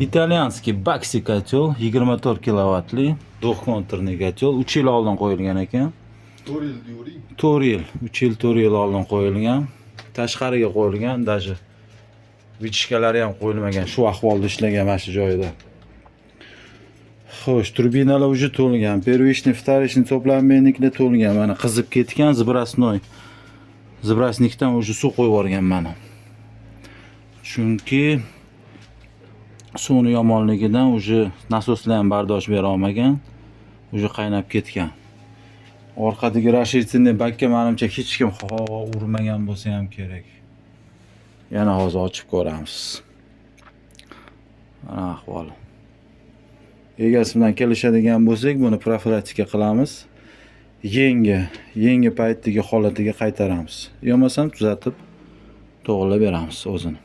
Italyanskiy Baxi kotel 24 kilovatli do'xkontirni kotel 3 yil oldin qo'yilgan ekan. 4 yil diyoring. 4 yil, 3 yil 4 yil oldin qo'yilgan. Tashqariga qo'yilgan, даже vichkalari ham qo'yilmagan. Shu ahvolda ishlagan mana shu joyda. Xo'sh, turbinalar уже to'lgan. Первичный, вторичный to'plamenikilar to'lgan. Mana qizib ketgan zbrasnoy. Zbrasnikdan уже suv qo'yib yuborgan mana. Chunki suvni yomonligidan уже nasoslar ham bardosh bera olmagan. Уже qaynab ketgan. Orqadagi rashidni bakka menimcha hech kim urmagan bo'lsa ham kerak. Yana hozir ochib ko'ramiz. Mana ahvoli. Egasi bilan kelishadigan bo'lsak, buni profilaktika qilamiz. Yangi paytdagi holatiga qaytaramiz. Yo'masam tuzatib to'g'rilab beramiz o'zini.